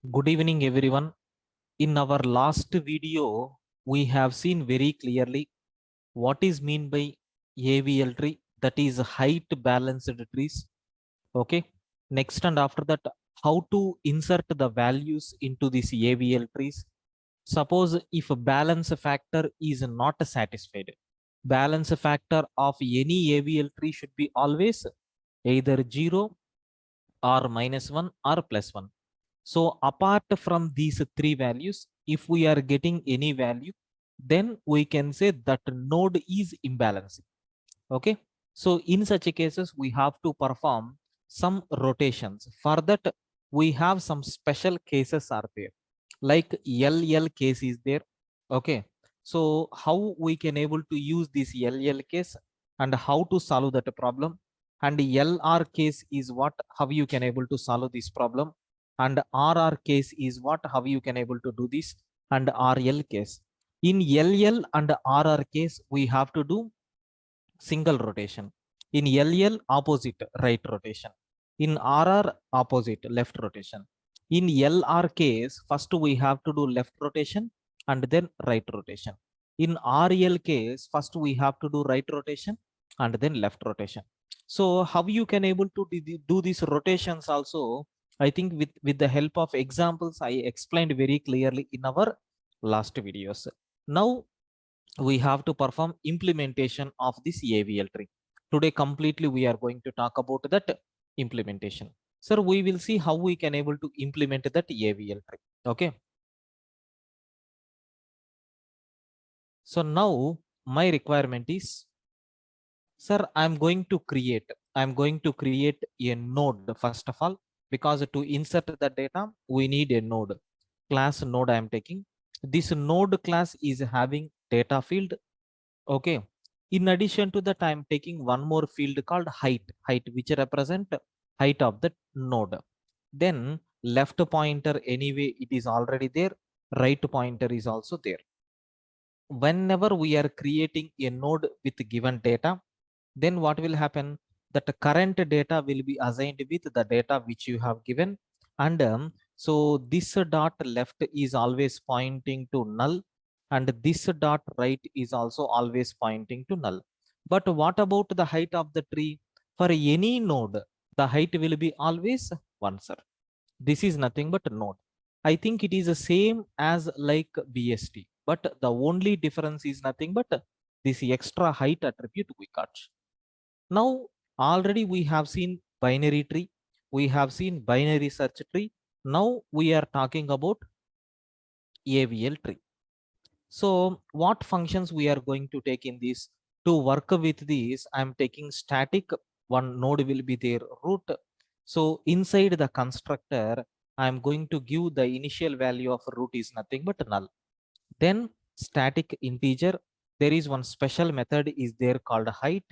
Good evening, everyone. In our last video, we have seen very clearly what is mean by AVL tree, that is height balanced trees. Okay. Next and after that, how to insert the values into these AVL trees. Suppose if a balance factor is not satisfied, balance factor of any AVL tree should be always either 0 or -1 or +1. So apart from these three values, if we are getting any value, then we can say that node is imbalancing. Okay. So in such cases, we have to perform some rotations. For that, we have some special cases are there, like LL case is there. Okay. So how we can able to use this LL case and how to solve that problem, and LR case is what, how you can able to solve this problem, and RR case is what, how you can able to do this, and RL case. In LL and RR case, we have to do single rotation. In LL, opposite right rotation. In RR, opposite left rotation. In LR case, first we have to do left rotation and then right rotation. In RL case, first we have to do right rotation and then left rotation. So how you can able to do these rotations also, I think with the help of examples I explained very clearly in our last videos. Now we have to perform implementation of this AVL tree. Today completely we are going to talk about that implementation. Sir, we will see how we can able to implement that AVL tree. Okay. So now my requirement is, sir, I'm going to create a node first of all, because to insert the data, we need a node. Class node I am taking. This node class is having data field. Okay. In addition to that, I am taking one more field called height, which represent height of the node. Then left pointer, anyway, it is already there. Right pointer is also there. Whenever we are creating a node with given data, then what will happen? That the current data will be assigned with the data which you have given. And so this dot left is always pointing to null, and this dot right is also always pointing to null. But what about the height of the tree? For any node, the height will be always 1, sir. This is nothing but a node. I think it is the same as like BST, but the only difference is nothing but this extra height attribute we got. Now, already we have seen binary tree, we have seen binary search tree. Now we are talking about AVL tree. So what functions we are going to take in this? To work with this, I'm taking static. One node will be their root. So inside the constructor, I'm going to give the initial value of root is nothing but null. Then static integer, there is one special method is there called height.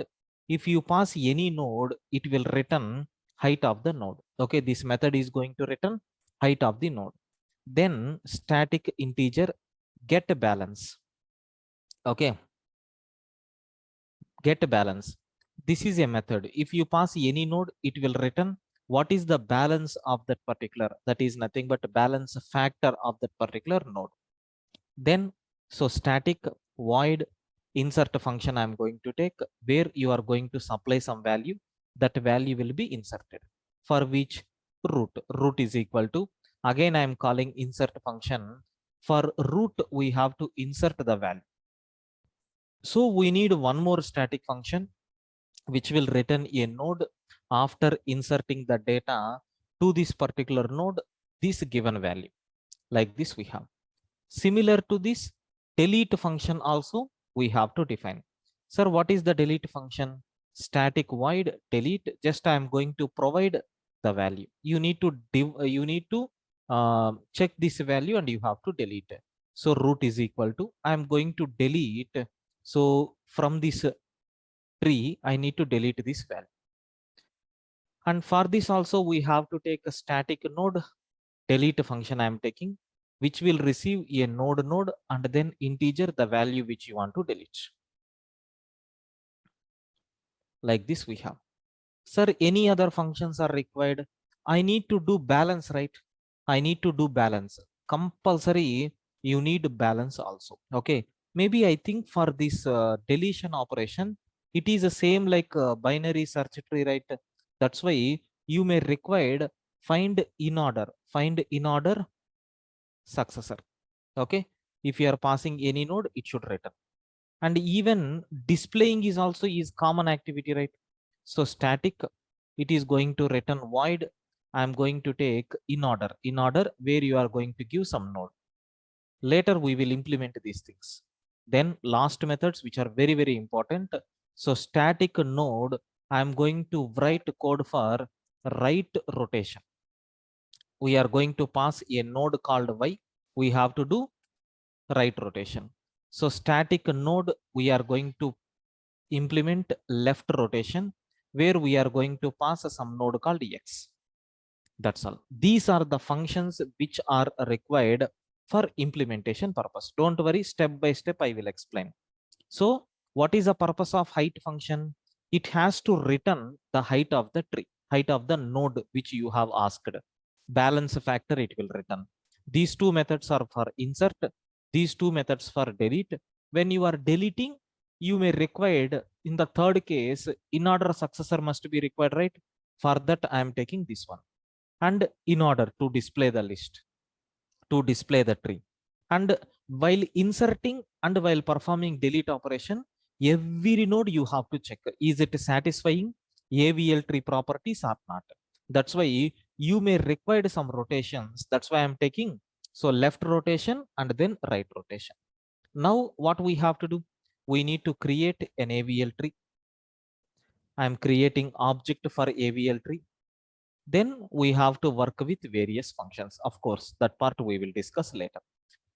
If you pass any node, it will return height of the node. Okay, this method is going to return height of the node. Then static integer get balance. Okay, get balance. This is a method. If you pass any node, it will return what is the balance of that particular, that is nothing but balance factor of that particular node. Then so static void insert function I'm going to take, where you are going to supply some value, that value will be inserted, for which root is equal to, again I am calling insert function. For root we have to insert the value. So we need one more static function which will return a node after inserting the data to this particular node, this given value. Like this we have. Similar to this, delete function also we have to define. Sir, what is the delete function? Static void delete. Just I am going to provide the value. You need to check this value and you have to delete it. So root is equal to, I am going to delete. So from this tree, I need to delete this value. And for this also we have to take a static node delete function I am taking, which will receive a node and then integer the value which you want to delete. Like this we have. Sir, any other functions are required? I need to do balance, right? I need to do balance. Compulsory, you need balance also. Okay. Maybe I think for this deletion operation, it is the same like binary search tree, right? That's why you may required find in order successor. Okay. If you are passing any node, it should return. And even displaying is also is common activity, right? So static, it is going to return void. I'm going to take in order where you are going to give some node. Later we will implement these things. Then last methods which are very, very important. So static node, I'm going to write code for right rotation. We are going to pass a node called y. We have to do right rotation. So static node, we are going to implement left rotation where we are going to pass some node called x. That's all. These are the functions which are required for implementation purpose. Don't worry, step by step I will explain. So what is the purpose of height function? It has to return the height of the tree, height of the node which you have asked. Balance factor it will return. These two methods are for insert. These two methods for delete. When you are deleting, you may required in the third case, in order successor must be required, right? For that, I am taking this one. And in order to display the list, to display the tree. And while inserting and while performing delete operation, every node you have to check, is it satisfying AVL tree properties or not? That's why you may require some rotations. That's why I'm taking so left rotation and then right rotation. Now what we have to do, we need to create an AVL tree. I'm creating object for AVL tree. Then we have to work with various functions. Of course, that part we will discuss later.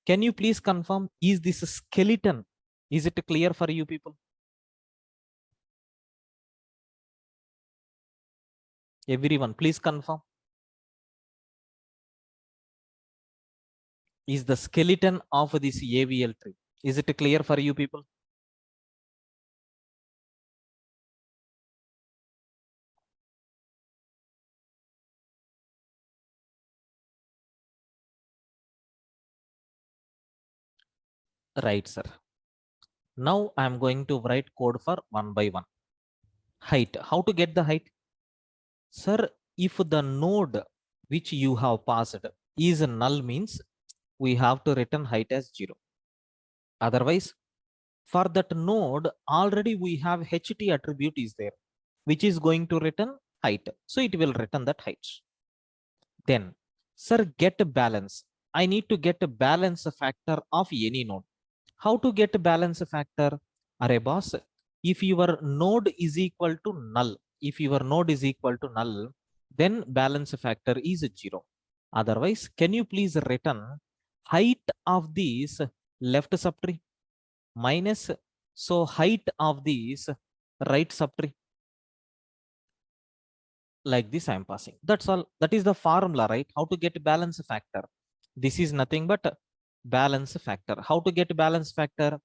Can you please confirm, is this a skeleton? Is it clear for you people? Everyone, please confirm. Is the skeleton of this AVL tree? Is it clear for you people? Right, sir. Now I'm going to write code for one by one. Height. How to get the height? Sir, if the node which you have passed is null means we have to return height as 0. Otherwise, for that node, already we have HT attribute is there, which is going to return height. So it will return that height. Then, sir, get a balance. I need to get a balance factor of any node. How to get a balance factor? Array boss, if your node is equal to null, if your node is equal to null, then balance factor is 0. Otherwise, can you please return height of this left subtree minus so height of this right subtree? Like this I am passing. That's all. That is the formula, right? How to get balance factor. This is nothing but balance factor. How to get balance factor?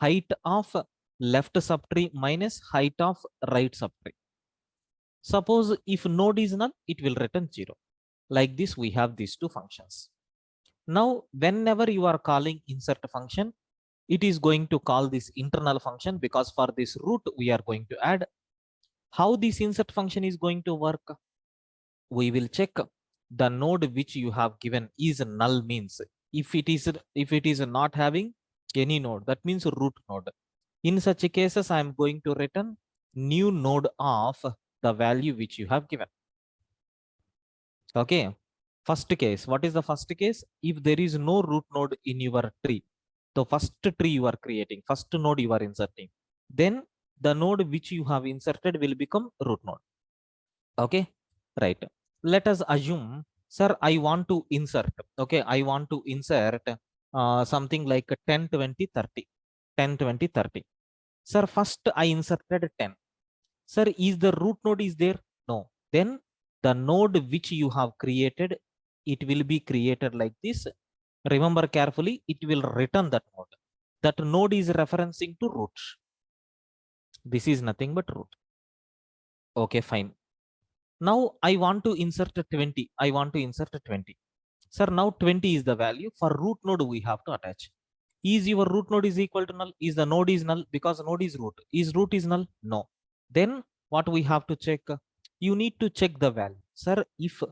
Height of left subtree minus height of right subtree. Suppose if node is null, it will return 0. Like this, we have these two functions. Now, whenever you are calling insert function, it is going to call this internal function because for this root, we are going to add. How this insert function is going to work? We will check the node which you have given is null means if it is not having any node, that means root node. In such cases, I am going to return new node of the value which you have given. Okay. First case, what is the first case? If there is no root node in your tree, the first tree you are creating, first node you are inserting, then the node which you have inserted will become root node. Okay, right. Let us assume, sir, I want to insert. Okay, I want to insert something like 10 20 30. 10 20 30. Sir, first I inserted 10. Sir, is the root node is there? No. Then the node which you have created, it will be created like this. Remember carefully, it will return that node. That node is referencing to root. This is nothing but root. Okay, fine. Now I want to insert 20. I want to insert 20. Sir, now 20 is the value. For root node, we have to attach. Is your root node is equal to null? Is the node is null? Because node is root. Is root is null? No. Then what we have to check? You need to check the value. Sir, if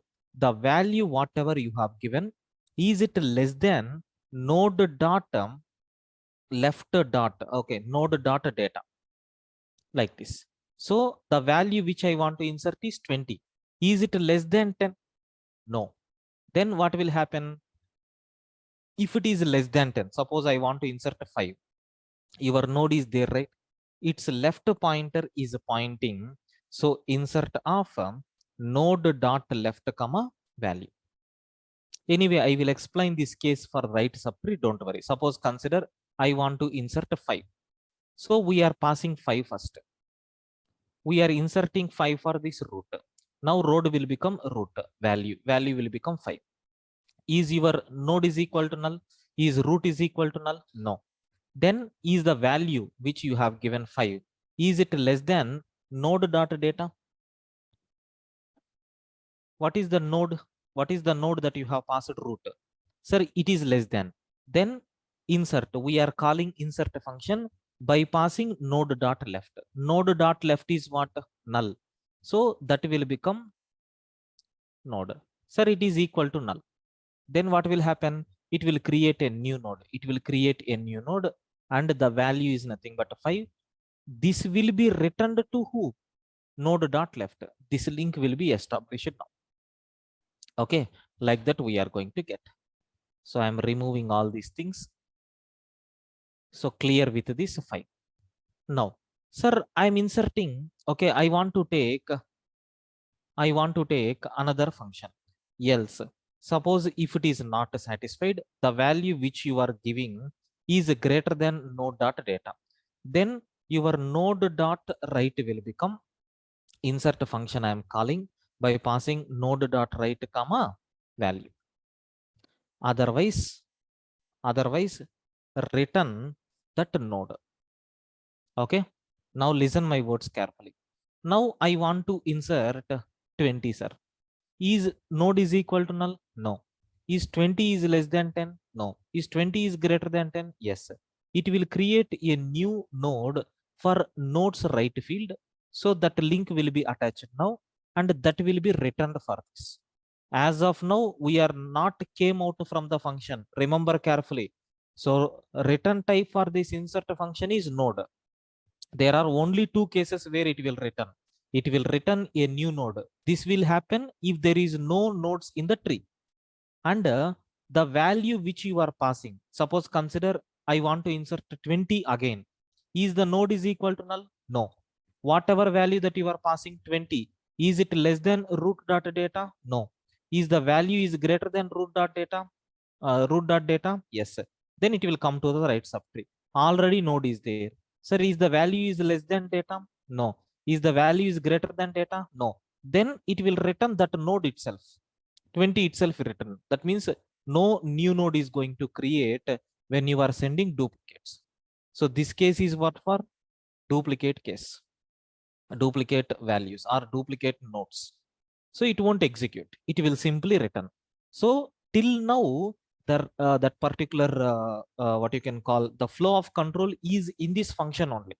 the value whatever you have given, is it less than node dot left dot, okay, node dot data, like this. So the value which I want to insert is 20. Is it less than 10? No. Then what will happen? If it is less than 10, suppose I want to insert 5, your node is there, right? Its left pointer is pointing, so insert of node dot left comma value. Anyway, I will explain this case for right subtree, don't worry. Suppose consider I want to insert 5, so we are passing 5 first. We are inserting 5 for this root. Now root will become root, value will become 5. Is your node is equal to null? Is root is equal to null? No. Then is the value which you have given 5, is it less than node dot data? What is the node? What is the node that you have passed root? Sir, it is less than. Then insert. We are calling insert function by passing node dot left. Node dot left is what? Null. So that will become node. Sir, it is equal to null. Then what will happen? It will create a new node. It will create a new node and the value is nothing but 5. This will be returned to who? Node dot left. This link will be established now. Okay, like that we are going to get. So I'm removing all these things. So clear with this 5. Now, sir, I'm inserting. Okay, I want to take another function. Else, suppose if it is not satisfied, the value which you are giving is greater than node dot data. Then your node dot right will become insert function I am calling by passing node dot right comma value. Otherwise return that node. Okay. Now listen my words carefully. Now I want to insert 20, sir. Is node is equal to null? No. Is 20 is less than 10? No. Is 20 is greater than 10? Yes. It will create a new node for nodes right field. So that link will be attached now and that will be returned for this. As of now, we are not came out from the function. Remember carefully. So return type for this insert function is node. There are only two cases where it will return. It will return a new node. This will happen if there is no nodes in the tree. And the value which you are passing, suppose consider I want to insert 20 again. Is the node is equal to null? No. Whatever value that you are passing 20, is it less than root dot data? No. Is the value is greater than root dot data? Root dot data? Yes. Then it will come to the right subtree. Already node is there. Sir, is the value is less than data? No. Is the value is greater than data? No. Then it will return that node itself. 20 itself written. That means no new node is going to create when you are sending duplicates. So this case is what for? Duplicate case, duplicate values or duplicate nodes. So it won't execute. It will simply return. So till now, that particular what you can call the flow of control is in this function only.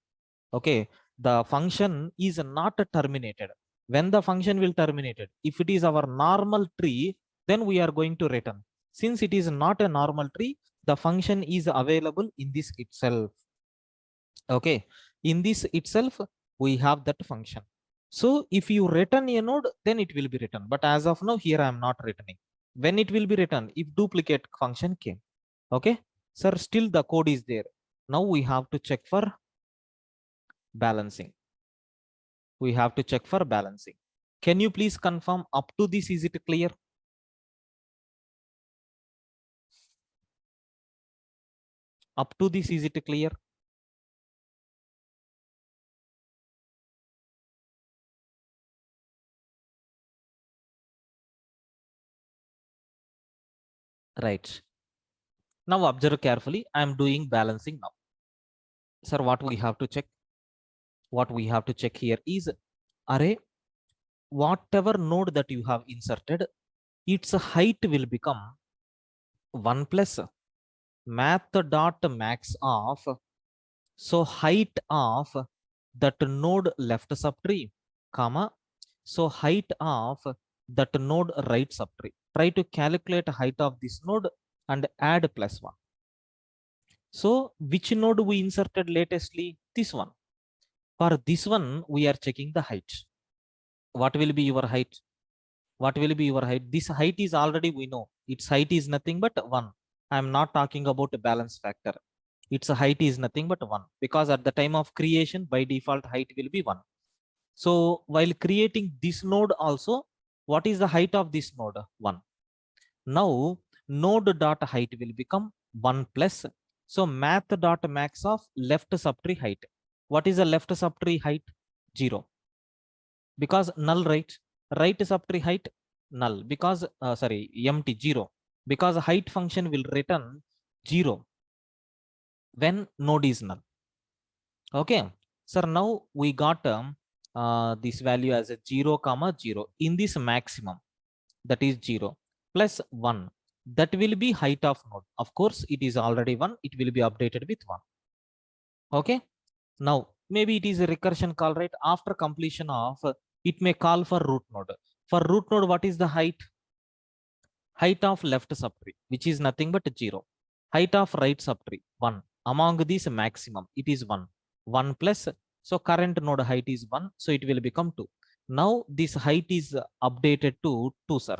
Okay, the function is not terminated. When the function will terminated, if it is our normal tree, then we are going to return. Since it is not a normal tree, the function is available in this itself. Okay, in this itself we have that function. So if you return a node, then it will be written. But as of now, here I am not returning. When it will be written, if duplicate function came. Okay, sir, still the code is there. Now we have to check for balancing. We have to check for balancing. Can you please confirm up to this? Is it clear? Up to this, is it clear? Right. Now observe carefully. I am doing balancing now. Sir, what we have to check? What we have to check here is array. Whatever node that you have inserted, its height will become 1 plus math dot max of, so height of that node left subtree, comma, so height of that node right subtree. Try to calculate height of this node and add plus 1. So which node we inserted latestly? This one. For this one, we are checking the height. What will be your height? What will be your height? This height is already we know. Its height is nothing but 1. I am not talking about a balance factor. Its height is nothing but 1, because at the time of creation, by default, height will be 1. So while creating this node also, what is the height of this node? 1. Now node dot height will become 1 plus. So math dot max of left subtree height. What is the left subtree height? 0. Because null, right? Right subtree height null, because sorry, empty, 0. Because height function will return 0 when node is null. Okay, sir, now we got this value as a 0 comma 0 in this maximum, that is 0 plus 1, that will be height of node. Of course, it is already 1, it will be updated with 1. Okay, now maybe it is a recursion call, right? After completion of it may call for root node. For root node, what is the height? Height of left subtree, which is nothing but 0. Height of right subtree, 1. Among these maximum, it is 1. 1 plus, so current node height is 1, so it will become 2. Now this height is updated to 2, sir.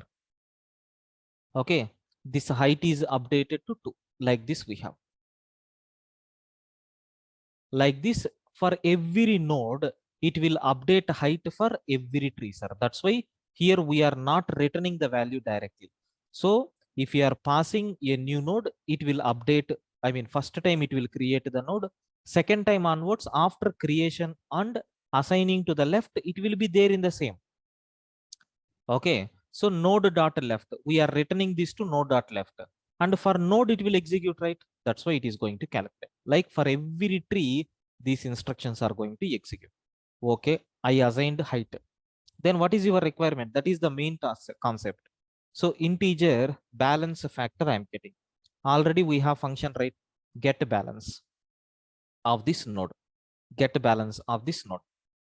Okay, this height is updated to 2. Like this we have. Like this, for every node, it will update height for every tree, sir. That's why here we are not returning the value directly. So if you are passing a new node, it will update. I mean, first time it will create the node. Second time onwards, after creation and assigning to the left, it will be there in the same. Okay, so node dot left, we are returning this to node dot left. And for node, it will execute, right? That's why it is going to calculate. Like for every tree, these instructions are going to execute. Okay, I assigned height. Then what is your requirement? That is the main task concept. So integer balance factor I'm getting. Already we have function, right? Get balance of this node. Get balance of this node.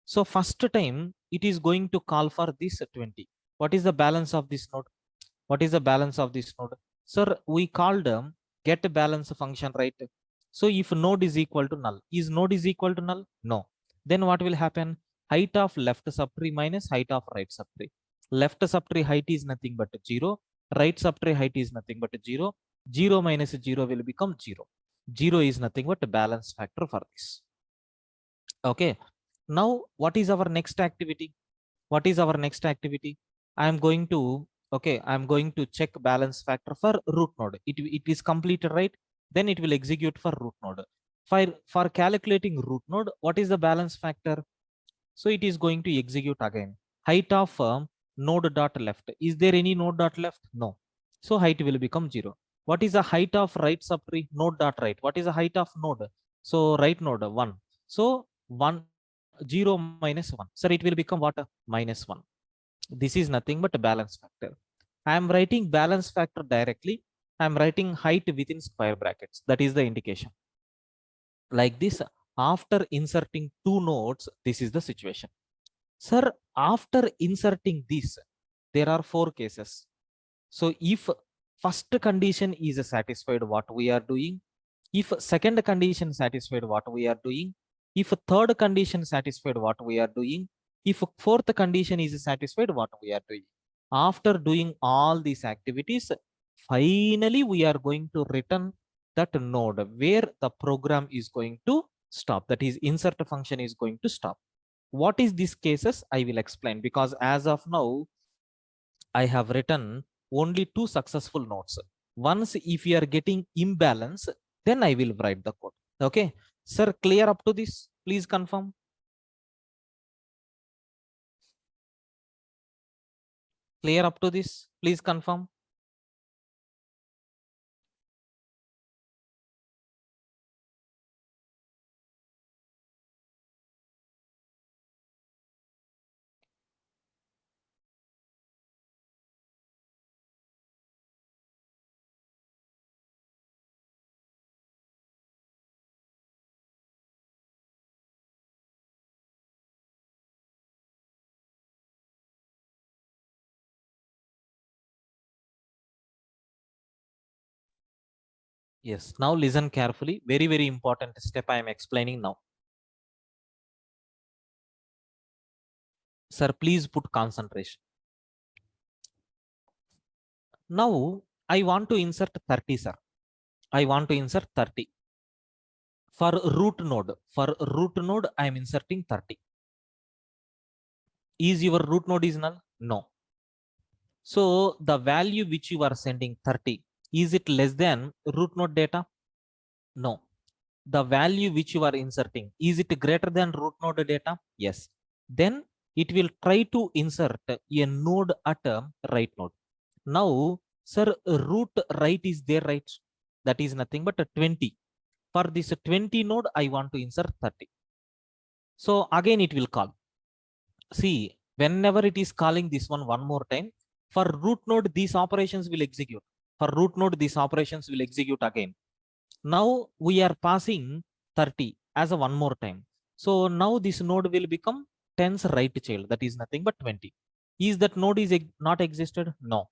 So first time it is going to call for this 20. What is the balance of this node? What is the balance of this node? Sir, we called get balance function, right? So if node is equal to null, is node is equal to null? No. Then what will happen? Height of left subtree minus height of right subtree. Left subtree height is nothing but 0. Right subtree height is nothing but 0. 0 minus 0 will become 0. 0 is nothing but a balance factor for this. Okay. Now, what is our next activity? What is our next activity? I am going to, okay, I am going to check balance factor for root node. It is completed, right? Then it will execute for root node. For calculating root node, what is the balance factor? So it is going to execute again. Height of node dot left. Is there any node dot left? No. So height will become 0. What is the height of right subtree? Node dot right. What is the height of node? So right node 1. So 1, 0 minus 1. Sir, it will become what? Minus 1. This is nothing but a balance factor. I am writing balance factor directly. I am writing height within square brackets. That is the indication. Like this, after inserting two nodes, this is the situation. Sir, after inserting this, there are 4 cases. So if first condition is satisfied, what we are doing, if second condition satisfied, what we are doing, if third condition satisfied, what we are doing, if fourth condition is satisfied, what we are doing. After doing all these activities, finally we are going to return that node where the program is going to stop, that is insert function is going to stop. What is these cases? I will explain, because as of now I have written only 2 successful nodes. Once if you are getting imbalance, then I will write the code. Okay, sir, clear up to this? Please confirm. Clear up to this? Please confirm. Yes, now listen carefully. Very, very important step I am explaining now. Sir, please put concentration. Now I want to insert 30, sir. I want to insert 30. For root node, I am inserting 30. Is your root node is null? No. So the value which you are sending 30, is it less than root node data? No. The value which you are inserting, is it greater than root node data? Yes. Then it will try to insert a node at a right node. Now, sir, root right is there, right? That is nothing but a 20. For this 20 node, I want to insert 30. So again, it will call. See, whenever it is calling this one more time, for root node, these operations will execute. For root node, these operations will execute again. Now we are passing 30 as a one more time. So now this node will become 10's right child. That is nothing but 20. Is that node is not existed? No.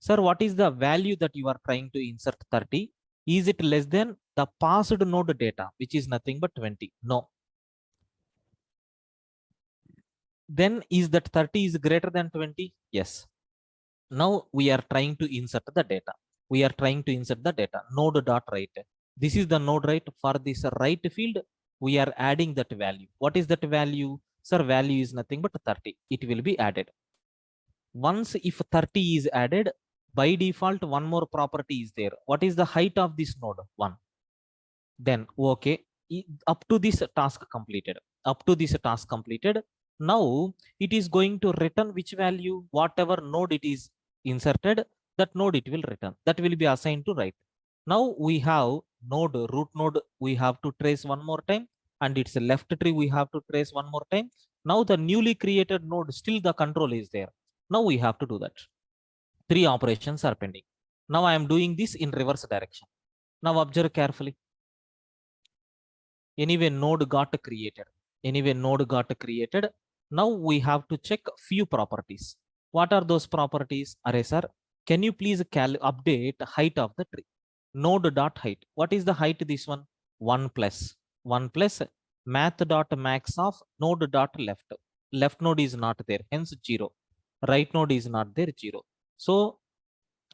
Sir, what is the value that you are trying to insert 30? Is it less than the passed node data, which is nothing but 20? No. Then is that 30 is greater than 20? Yes. Now we are trying to insert the data. We are trying to insert the data. Node dot right. This is the node right. For this right field, we are adding that value. What is that value? Sir, value is nothing but 30. It will be added. Once if 30 is added, by default, one more property is there. What is the height of this node? 1. Then, okay, up to this task completed. Up to this task completed. Now, it is going to return which value? Whatever node it is inserted, that node it will return. That will be assigned to right. Now, we have node, root node, we have to trace one more time. And its left tree, we have to trace one more time. Now, the newly created node, still the control is there. Now, we have to do that. 3 operations are pending. Now, I am doing this in reverse direction. Now, observe carefully. Anyway, node got created. Now we have to check few properties. What are those properties? Array sir, can you please update height of the tree? Node dot height. What is the height? This one 1 plus math dot max of node dot left. Left node is not there, hence 0. Right node is not there, 0. So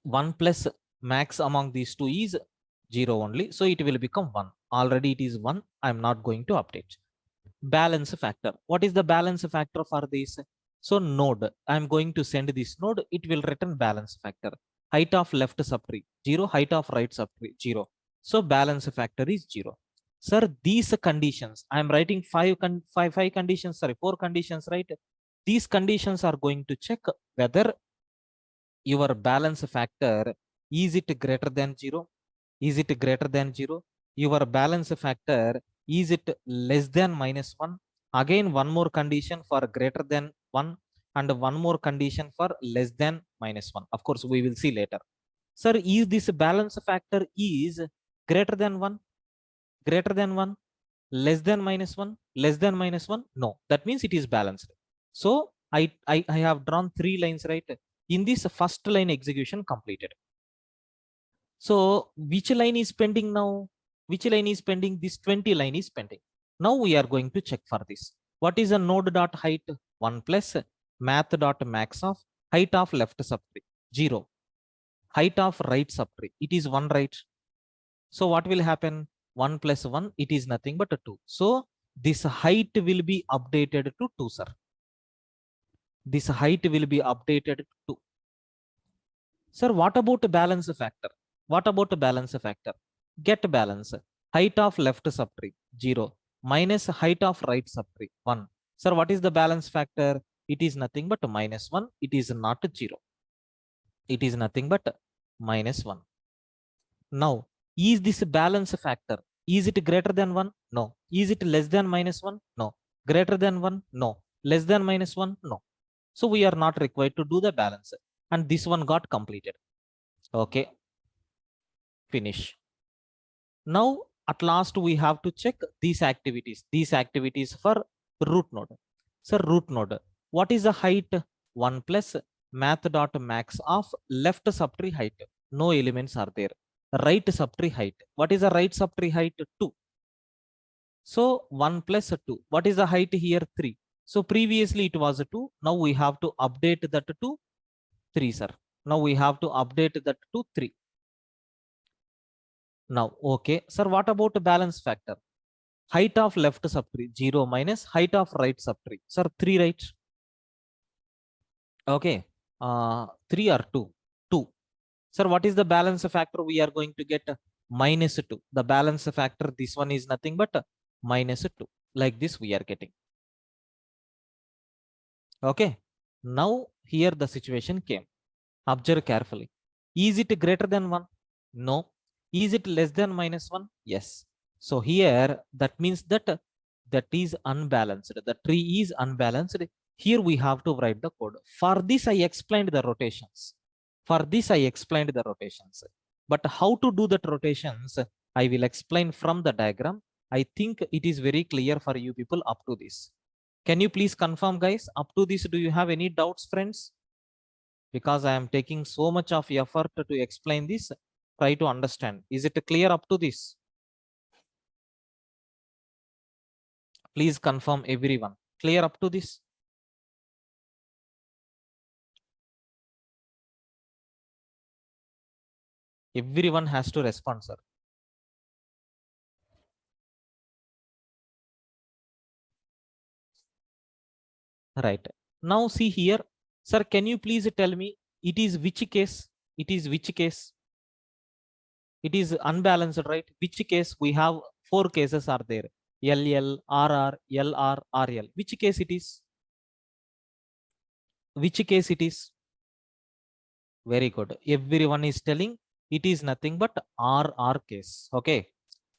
1 plus max among these two is 0 only. So it will become 1. Already it is 1. I'm not going to update. Balance factor. What is the balance factor for this? So node, I'm going to send this node. It will return balance factor. Height of left subtree 0. Height of right subtree 0. So balance factor is 0. Sir, these conditions, I'm writing 4 conditions, right? These conditions are going to check whether your balance factor, is it greater than 0? Is it greater than 0? Your balance factor, is it less than -1? Again, one more condition for greater than 1 and one more condition for less than -1. Of course, we will see later. Sir, is this balance factor is greater than 1? Greater than 1? Less than -1? Less than -1? No, that means it is balanced. So I have drawn 3 lines, right? In this first line execution completed. So which line is pending now? Which line is pending? This 20 line is pending. Now we are going to check for this. What is a node dot height? 1 plus math dot max of height of left subtree 0. Height of right subtree, it is 1, right? So what will happen? 1 plus 1, it is nothing but a 2. So this height will be updated to 2, sir. This height will be updated to 2. Sir, what about balance factor? What about balance factor? Get balance. Height of left subtree 0 minus height of right subtree 1. Sir, what is the balance factor? It is nothing but -1. It is not 0. It is nothing but -1. Now, is this balance factor? Is it greater than 1? No. Is it less than -1? No. Greater than 1? No. Less than -1? No. So we are not required to do the balance. And this one got completed. Okay. Finish. Now, at last, we have to check these activities. These activities for root node. So root node. What is the height? 1 plus math dot max of left subtree height. No elements are there. right subtree height. What is the right subtree height? 2. So 1 plus 2. What is the height here? 3. So previously it was 2. Now we have to update that to 3, sir. Now we have to update that to 3. Now, okay. Sir, what about the balance factor? Height of left subtree 0 minus height of right subtree. Sir, 3, right? Okay. 3 or 2? 2. Sir, what is the balance factor we are going to get? Minus 2. The balance factor, this one is nothing but minus 2. Like this we are getting. Okay. Now here the situation came. Observe carefully. Is it greater than 1? No. Is it less than minus 1? Yes. So here that means that that is unbalanced. The tree is unbalanced. Here we have to write the code. For this I explained the rotations. For this I explained the rotations. But how to do that rotations, I will explain from the diagram. I think it is very clear for you people up to this. Can you please confirm, guys? Up to this, do you have any doubts, friends? Because I am taking so much of effort to explain this, try to understand. Is it clear up to this? Please confirm everyone. Clear up to this? Everyone has to respond, sir. Right. Now see here, sir, can you please tell me it is which case? It is which case? It is unbalanced, right? Which case? We have 4 cases are there. LL, RR, LR, RL. Which case it is? Which case it is? Very good. Everyone is telling it is nothing but RR case. Okay.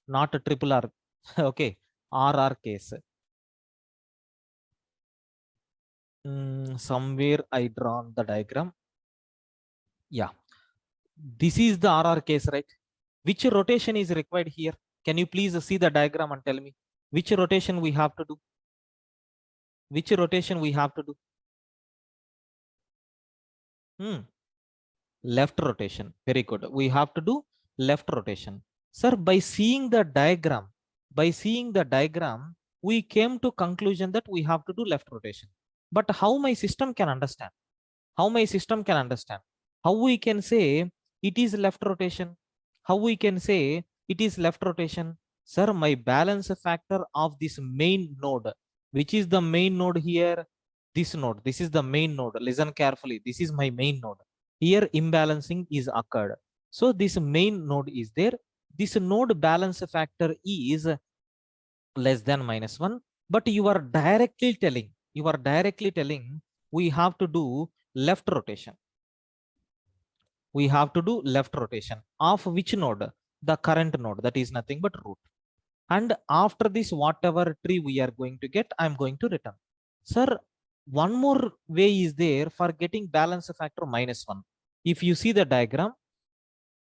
Not a triple R. Okay. RR case. Somewhere I drawn the diagram. Yeah. This is the RR case, right? Which rotation is required here? Can you please see the diagram and tell me which rotation we have to do? Which rotation we have to do? Left rotation. Very good. We have to do left rotation. Sir, by seeing the diagram, we came to conclusion that we have to do left rotation. But how my system can understand? How my system can understand? How we can say it is left rotation? How we can say it is left rotation? Sir, my balance factor of this main node, which is the main node here, this node, this is the main node. Listen carefully. This is my main node. Here imbalancing is occurred. So this main node is there. This node balance factor is less than minus 1. But you are directly telling we have to do left rotation. We have to do left rotation of which node? The current node, that is nothing but root. And after this, whatever tree we are going to get, I'm going to return. Sir, one more way is there for getting balance factor minus 1. If you see the diagram,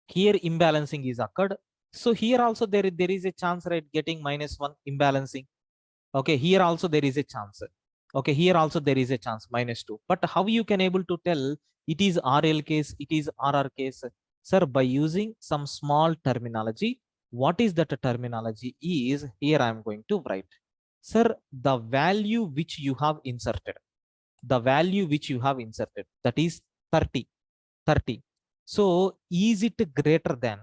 here imbalancing is occurred. So here also there is a chance, right, getting minus 1 imbalancing. Okay, here also there is a chance. Okay, here also there is a chance minus 2. But how you can able to tell it is RL case, it is RR case? Sir, by using some small terminology. What is that terminology is here I am going to write. Sir, the value which you have inserted, that is 30. So is it greater than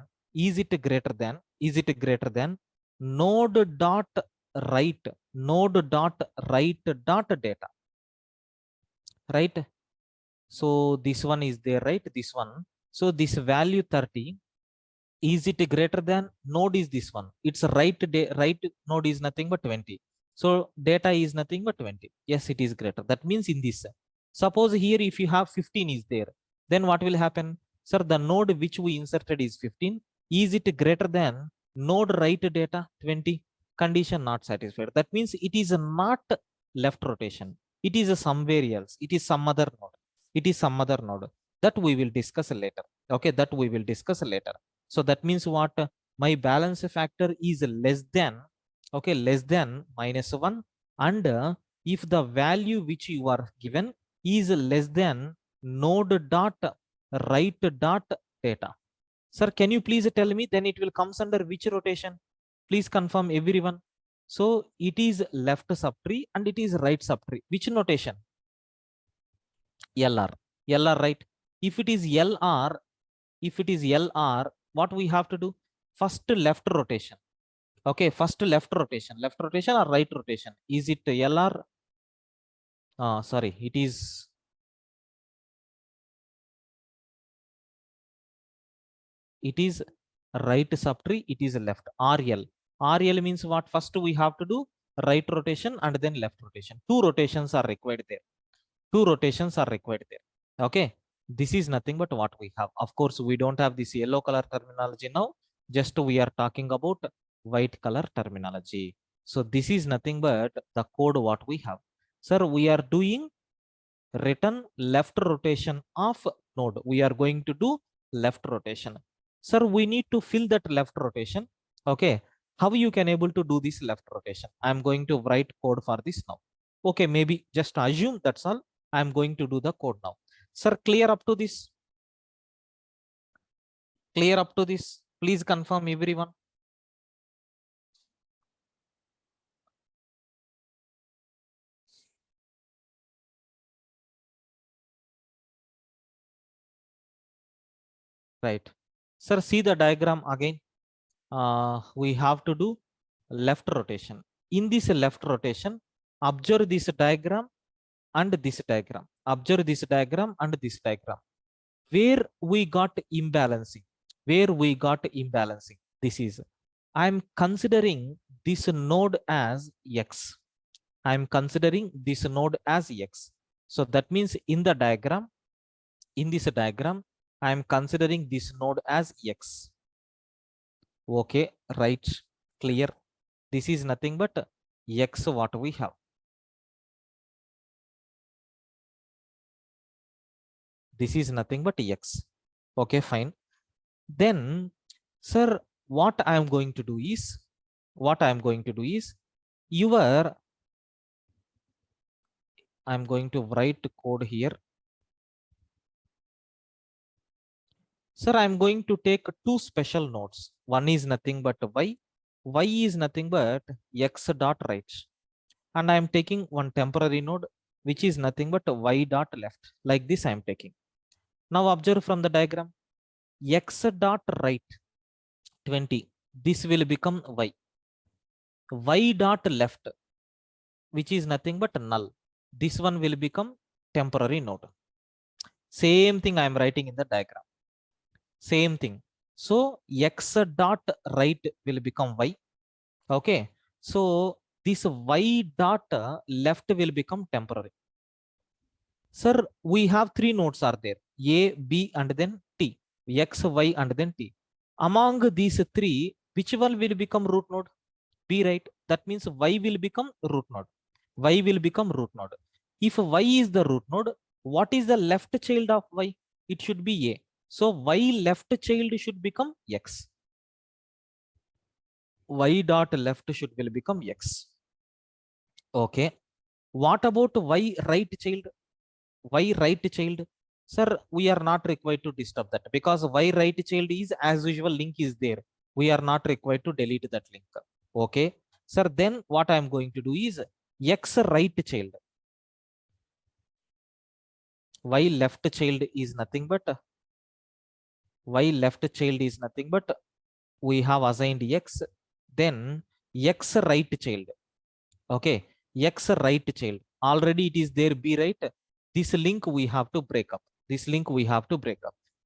node dot write data, right? So this one is there, right? This one. So this value 30, is it greater than node is this one? It's right node is nothing but 20. So data is nothing but 20. Yes, it is greater. That means in this, suppose here if you have 15 is there, then what will happen? Sir, the node which we inserted is 15. Is it greater than node write data 20? Condition not satisfied. That means it is not left rotation. It is somewhere else. It is some other node. That we will discuss later. Okay, that we will discuss later. So that means what? My balance factor is less than, okay, less than minus 1. And if the value which you are given is less than node dot write dot data. Sir, can you please tell me? Then it will comes under which rotation? Please confirm everyone. So it is left subtree and it is right subtree. Which notation? LR. LR, right? If it is LR, what we have to do? First left rotation. Okay, first left rotation. Left rotation or right rotation? Is it LR? Sorry, it is right subtree, it is left. RL. RL means what? First we have to do right rotation and then left rotation. Two rotations are required there. Two rotations are required there. Okay. This is nothing but what we have. Of course, we don't have this yellow color terminology now. Just we are talking about white color terminology. So this is nothing but the code what we have. Sir, we are doing written left rotation of node. We are going to do left rotation. Sir, we need to fill that left rotation. Okay. How you can able to do this left rotation? I'm going to write code for this now. Okay, maybe just assume that's all. I'm going to do the code now. Sir, clear up to this? Clear up to this? Please confirm everyone. Right. Sir, see the diagram again. We have to do left rotation. In this left rotation, observe this diagram and this diagram. Observe this diagram and this diagram. Where we got imbalancing? Where we got imbalancing? This is, I'm considering this node as X. I'm considering this node as X. So that means in the diagram, in this diagram, I'm considering this node as X. Okay, right, clear. This is nothing but X what we have. This is nothing but X. Okay, fine. Then, sir, what I am going to do is, I'm going to write code here. Sir, I'm going to take two special nodes. One is nothing but Y. Y is nothing but X dot right. And I'm taking one temporary node, which is nothing but Y dot left. Like this I'm taking. Now observe from the diagram. X dot right 20. This will become Y. Y dot left, which is nothing but null. This one will become temporary node. Same thing I am writing in the diagram. Same thing. So X dot right will become Y. Okay. So this Y dot left will become temporary. Sir, we have three nodes are there. A, B, and then T. X, Y, and then T. Among these three, which one will become root node? B, right? That means Y will become root node. Y will become root node. If Y is the root node, what is the left child of Y? It should be A. So Y left child should become X. Y dot left should will become X. Okay. What about Y right child? Y right child? Sir, we are not required to disturb that because Y right child is as usual link is there. We are not required to delete that link. Okay. Sir, then what I am going to do is X right child. Y left child is nothing but we have assigned X, then X right child. Okay, X right child. Already it is there B, right? This link we have to break up.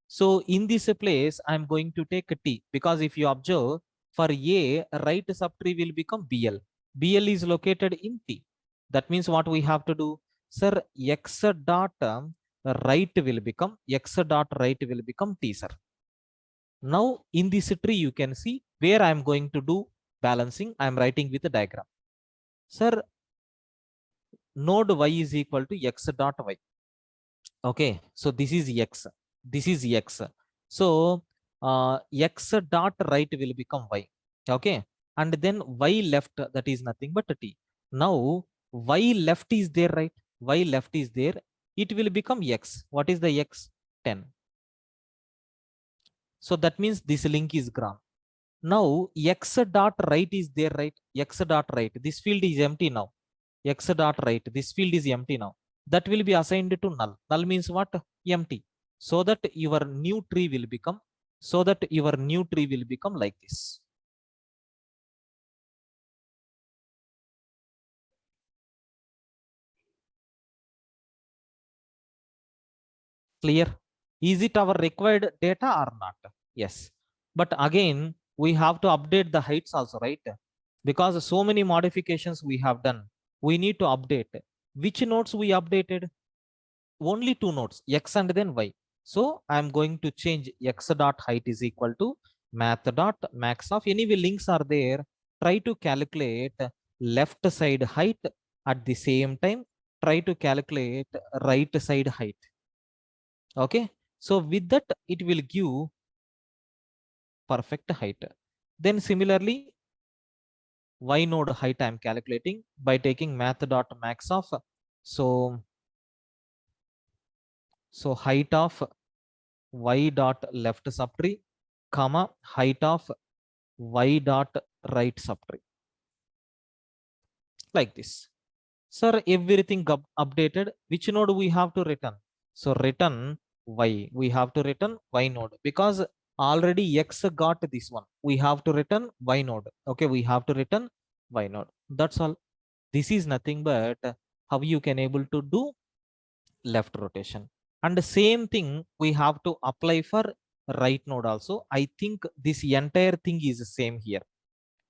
So in this place, I'm going to take T because if you observe for A, right subtree will become BL. BL is located in T. That means what we have to do? Sir, X dot right will become T, sir. Now in this tree, you can see where I'm going to do balancing. I'm writing with a diagram. Sir, node Y is equal to X dot Y. Okay, so this is X. So X dot right will become Y. Okay, and then Y left, that is nothing but T. Now Y left is there, right? Y left is there. It will become X. What is the X? 10. So that means this link is gone. Now x dot right is there, right? X dot right. This field is empty now. X dot right. This field is empty now. That will be assigned to null. Null means what? Empty. So that your new tree will become. So that your new tree will become like this. Clear? Is it our required data or not? Yes. But again, we have to update the heights also, right? Because so many modifications we have done, we need to update. Which nodes we updated? Only two nodes, x and then y. So I'm going to change x dot height is equal to math dot max of, anyway links are there. Try to calculate left side height at the same time. Try to calculate right side height. Okay. So with that, it will give perfect height. Then similarly, y node height I'm calculating by taking math dot max of. So height of y dot left subtree, comma height of y dot right subtree, like this. Sir, everything updated. Which node we have to return? So return y. We have to return y node because already x got this one. We have to return y node. Okay, we have to return y node. That's all. This is nothing but how you can able to do left rotation. And the same thing we have to apply for right node also. I think this entire thing is the same here.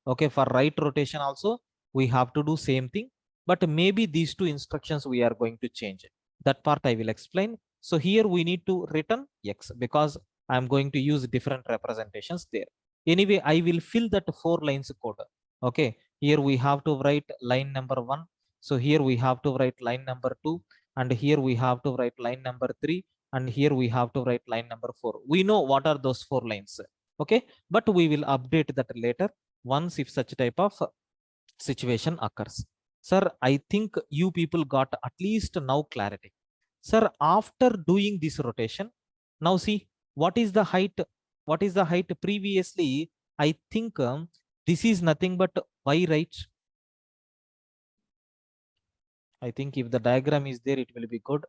Okay, for right rotation also we have to do same thing, but maybe these two instructions we are going to change. That part I will explain. So here we need to return x because I'm going to use different representations there. Anyway, I will fill that 4 lines code. Okay, here we have to write line number 1. So here we have to write line number 2, and here we have to write line number 3, and here we have to write line number 4. We know what are those 4 lines. Okay, but we will update that later once if such type of situation occurs. Sir, I think you people got at least now clarity. Sir, after doing this rotation, now see what is the height. What is the height previously? I think this is nothing but y, right? I think if the diagram is there, it will be good.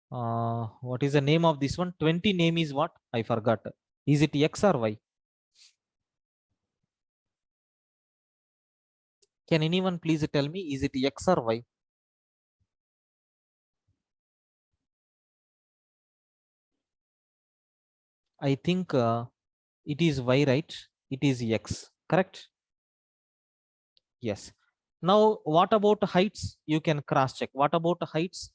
What is the name of this one? 20 name is what? I forgot. Is it x or y? Can anyone please tell me, is it x or y? I think it is y, right? It is x, correct? Yes. Now, what about heights? You can cross check. What about heights?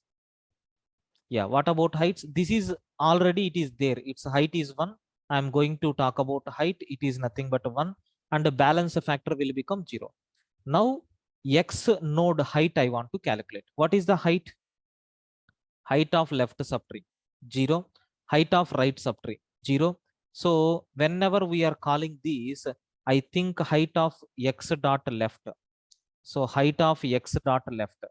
Yeah, what about heights? This is already, it is there. Its height is 1. I'm going to talk about height. It is nothing but 1. And the balance factor will become 0. Now, x node height I want to calculate. What is the height? Height of left subtree 0, height of right subtree 0. So whenever we are calling these, I think height of x dot left. So height of x dot left,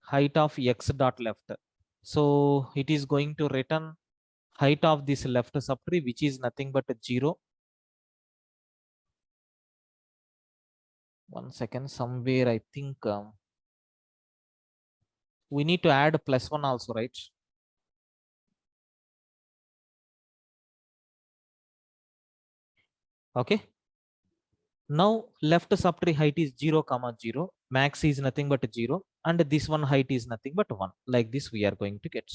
height of x dot left. So it is going to return height of this left subtree, which is nothing but 0. One second, somewhere I think we need to add +1 also, right? Okay. Now left subtree height is 0 comma 0. Max is nothing but 0. And this one height is nothing but 1. Like this we are going to get.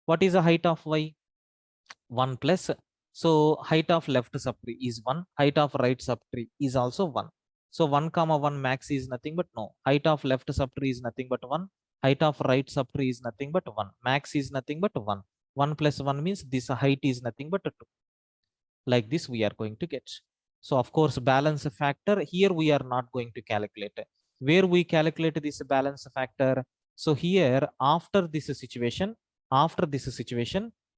What is the height of y? 1 plus. So height of left subtree is 1. Height of right subtree is also 1. So 1 comma 1 max is nothing but no. Height of left subtree is nothing but 1. Height of right subtree is nothing but 1. Max is nothing but 1. 1 plus 1 means this height is nothing but 2. Like this we are going to get. So of course balance factor here we are not going to calculate. Where we calculate this balance factor? So here after this situation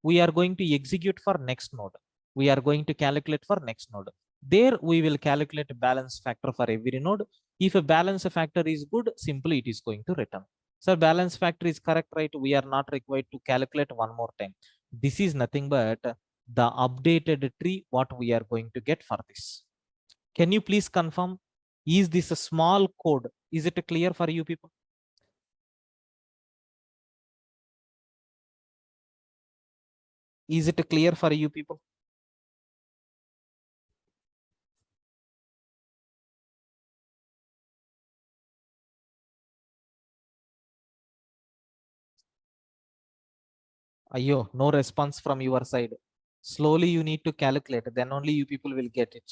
we are going to execute for next node. We are going to calculate for next node. There we will calculate a balance factor for every node. If a balance factor is good, simply it is going to return. So balance factor is correct, right? We are not required to calculate one more time. This is nothing but the updated tree, what we are going to get for this. Can you please confirm? Is this a small code? Is it clear for you people? Is it clear for you people? Ayo, no response from your side. Slowly you need to calculate, then only you people will get it.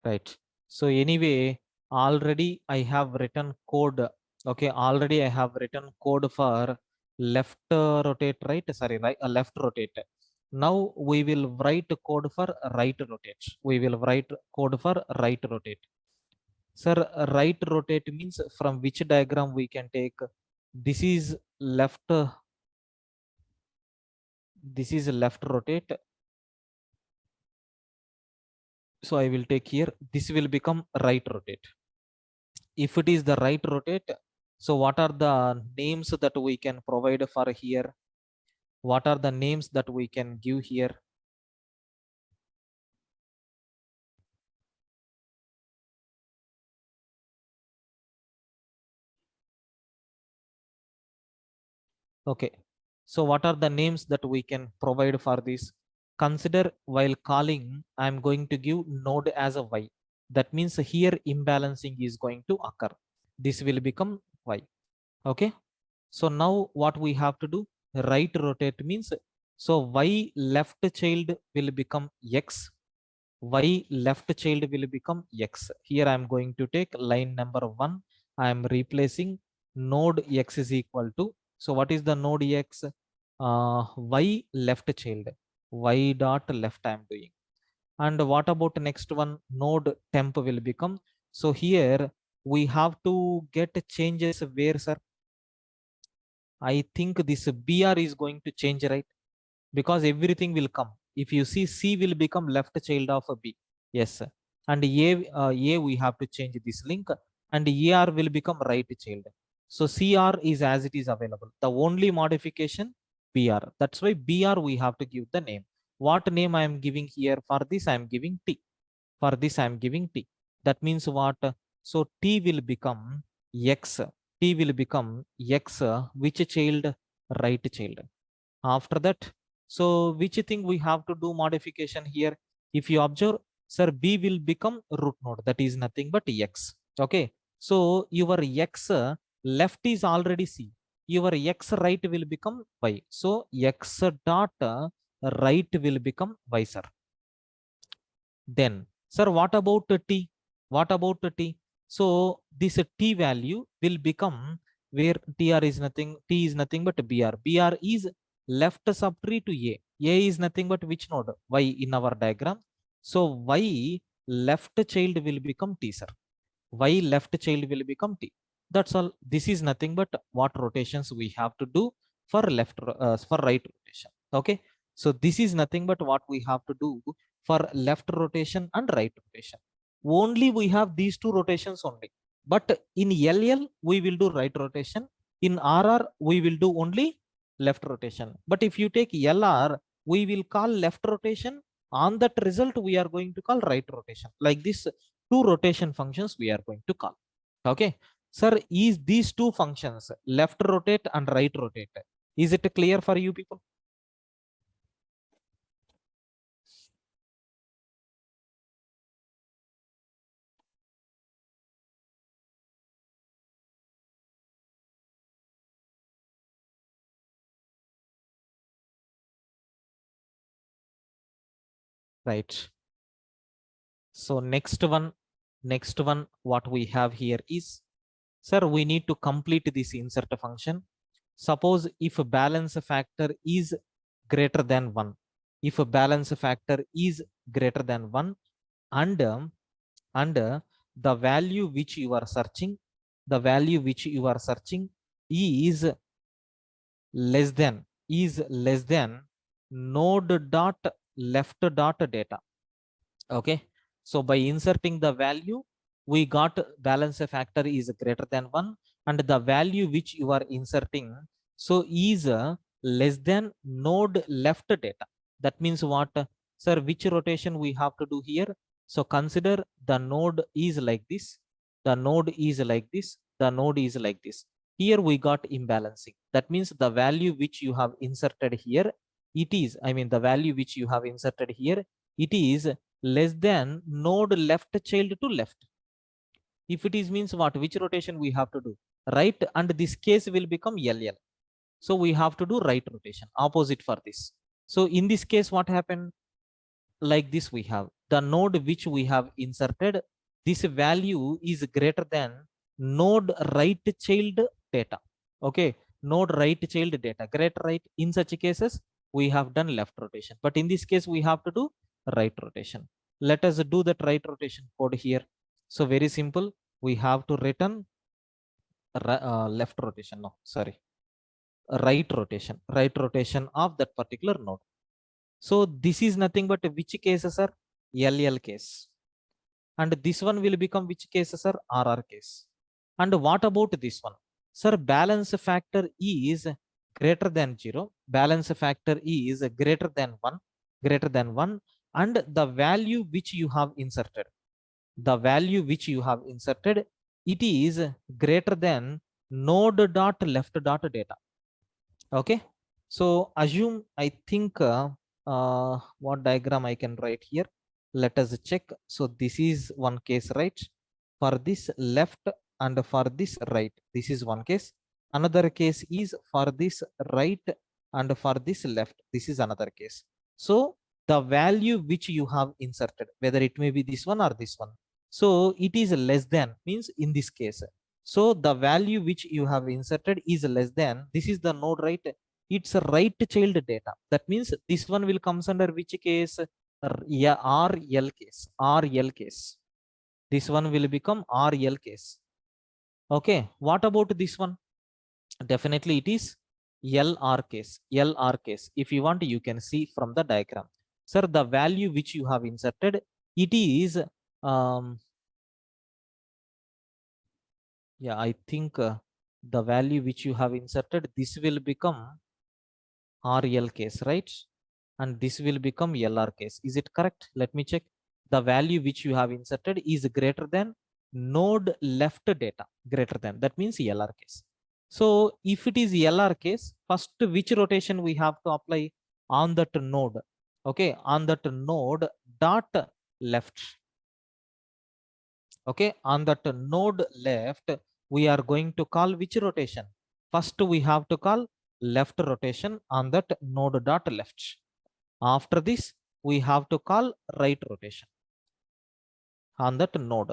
Right. So anyway, already I have written code. Okay, already I have written code for left rotate, right? Sorry, right, left rotate. Now we will write code for right rotate. We will write code for right rotate. Sir, right rotate means from which diagram we can take? This is left. This is left rotate. So I will take here. This will become right rotate. If it is the right rotate, so what are the names that we can provide for here? What are the names that we can give here? Okay, so what are the names that we can provide for this? Consider while calling, I'm going to give node as a y. That means here imbalancing is going to occur. This will become y. Okay, so now what we have to do? Right rotate means, so y left child will become x, y left child will become x. Here I am going to take line number 1. I am replacing node x is equal to, so what is the node x? Y left child, y dot left I am doing. And what about next one? Node temp will become, so here we have to get changes where, sir? I think this br is going to change, right? Because everything will come. If you see, C will become left child of a B. Yes. And A we have to change this link, and AR will become right child. So CR is as it is available. The only modification BR. That's why BR we have to give the name. What name I am giving here? For this I am giving T. For this I am giving T. That means what? So T will become X. T will become X, which child? Right child. After that, so which thing we have to do modification here? If you observe, sir, B will become root node. That is nothing but X. Okay. So your X left is already C. Your X right will become Y. So X dot right will become Y, sir. Then, sir, what about T? What about T? So this T value will become where TR is nothing, T is nothing but BR. BR is left subtree to A. A is nothing but which node? Y in our diagram. So Y left child will become T, sir. Y left child will become T. That's all. This is nothing but what rotations we have to do for for right rotation. Okay. So this is nothing but what we have to do for left rotation and right rotation. Only we have these two rotations only. But in LL, we will do right rotation. In RR, we will do only left rotation. But if you take LR, we will call left rotation. On that result, we are going to call right rotation. Like this, two rotation functions we are going to call. Okay. Sir, is these two functions, left rotate and right rotate, is it clear for you people? Right. So next one, what we have here is, sir, we need to complete this insert function. Suppose if a balance factor is greater than 1, if a balance factor is greater than 1, and the value which you are searching, the value which you are searching is less than node dot left dot data. Okay, so by inserting the value, we got balance factor is greater than 1, and the value which you are inserting so is less than node left data. That means what, sir? Which rotation we have to do here? So consider the node is like this, the node is like this, the node is like this. Here we got imbalancing. That means the value which you have inserted here, it is, I mean, the value which you have inserted here, it is less than node left child to left. If it is means what, which rotation we have to do? Right, and this case will become LL. So we have to do right rotation, opposite for this. So in this case, what happened? Like this, we have the node which we have inserted, this value is greater than node right child data. Okay, node right child data, great, right? In such cases we have done left rotation, but in this case we have to do right rotation. Let us do that right rotation code here. So very simple, we have to return left rotation, no, sorry, right rotation of that particular node. So this is nothing but which cases are LL case, and this one will become which cases are RR case. And what about this one? Sir, balance factor is greater than 0, balance factor is greater than 1, greater than 1, and the value which you have inserted, the value which you have inserted, it is greater than node dot left dot data. Okay, so assume, I think what diagram I can write here, let us check. So this is one case, right? For this left and for this right, this is one case. Another case is for this right and for this left, this is another case. So the value which you have inserted, whether it may be this one or this one, so it is less than, means in this case, so the value which you have inserted is less than, this is the node, right? It's a right child data. That means this one will comes under which case? Yeah, RL case, RL case. This one will become RL case. Okay, what about this one? Definitely it is LR case, LR case. If you want, you can see from the diagram. Sir, the value which you have inserted, it is yeah, I think the value which you have inserted, this will become RL case, right? And this will become LR case. Is it correct? Let me check. The value which you have inserted is greater than node left data, greater than, that means LR case. So if it is LR case, first which rotation we have to apply on that node? Okay, on that node dot left. Okay, on that node left, we are going to call which rotation? First we have to call left rotation on that node dot left. After this, we have to call right rotation on that node.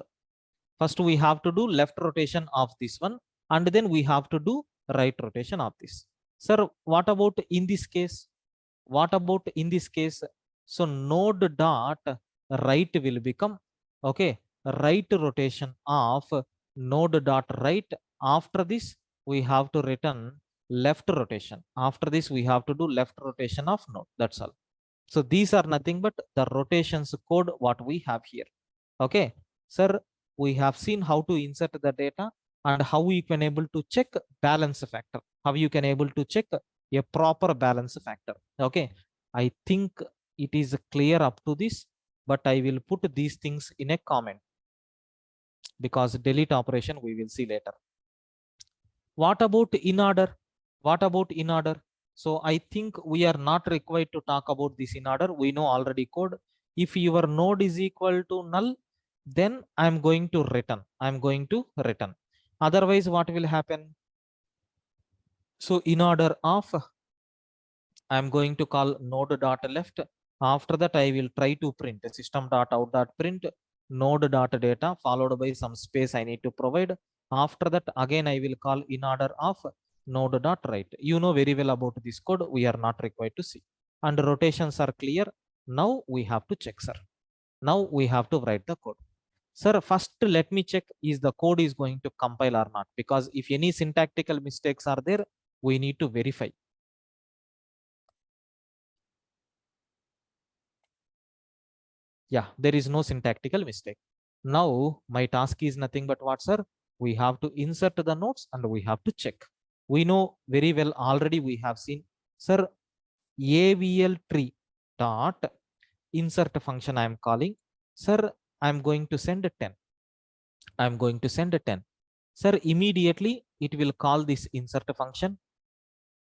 First we have to do left rotation of this one, and then we have to do right rotation of this. Sir, what about in this case? What about in this case? So node dot right will become, okay, right rotation of node dot right. After this, we have to return left rotation. After this, we have to do left rotation of node. That's all. So these are nothing but the rotations code what we have here. Okay, sir, we have seen how to insert the data and how you can able to check balance factor, how you can able to check a proper balance factor. Okay, I think it is clear up to this, but I will put these things in a comment because delete operation we will see later. What about in order? What about in order? So I think we are not required to talk about this in order. We know already code. If your node is equal to null, then I'm going to return. I'm going to return. Otherwise, what will happen? So in order of, I'm going to call node dot left. After that, I will try to print system dot out dot print node dot data followed by some space I need to provide. After that, again, I will call in order of node dot right. You know very well about this code. We are not required to see. And rotations are clear. Now we have to check, sir. Now we have to write the code. Sir, first let me check is the code is going to compile or not, because if any syntactical mistakes are there, we need to verify. Yeah, there is no syntactical mistake. Now my task is nothing but what, sir? We have to insert the nodes and we have to check. We know very well already we have seen, sir, AVL tree dot insert function I am calling. Sir, I'm going to send a 10. I'm going to send a 10. Sir, immediately it will call this insert function.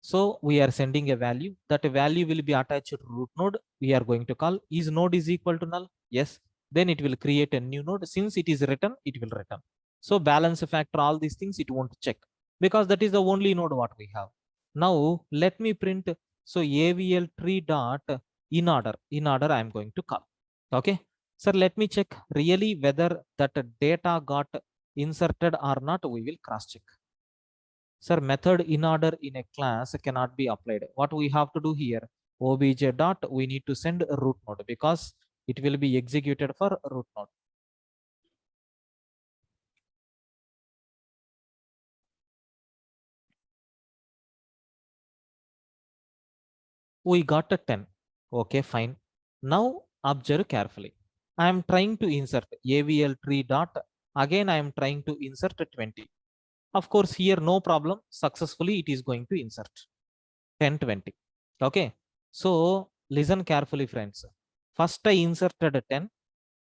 So we are sending a value. That value will be attached to root node. We are going to call is node is equal to null. Yes. Then it will create a new node. Since it is written, it will return. So balance factor, all these things it won't check, because that is the only node what we have. Now let me print. So AVL tree dot in order. In order I am going to call. Okay. Sir, let me check really whether that data got inserted or not. We will cross check. Sir, method in order in a class cannot be applied. What we have to do here, obj dot, we need to send a root node because it will be executed for root node. We got a 10. Okay, fine. Now observe carefully. I am trying to insert AVL tree dot. Again, I am trying to insert 20. Of course, here no problem. Successfully, it is going to insert 10, 20. Okay. So listen carefully, friends. First, I inserted a 10.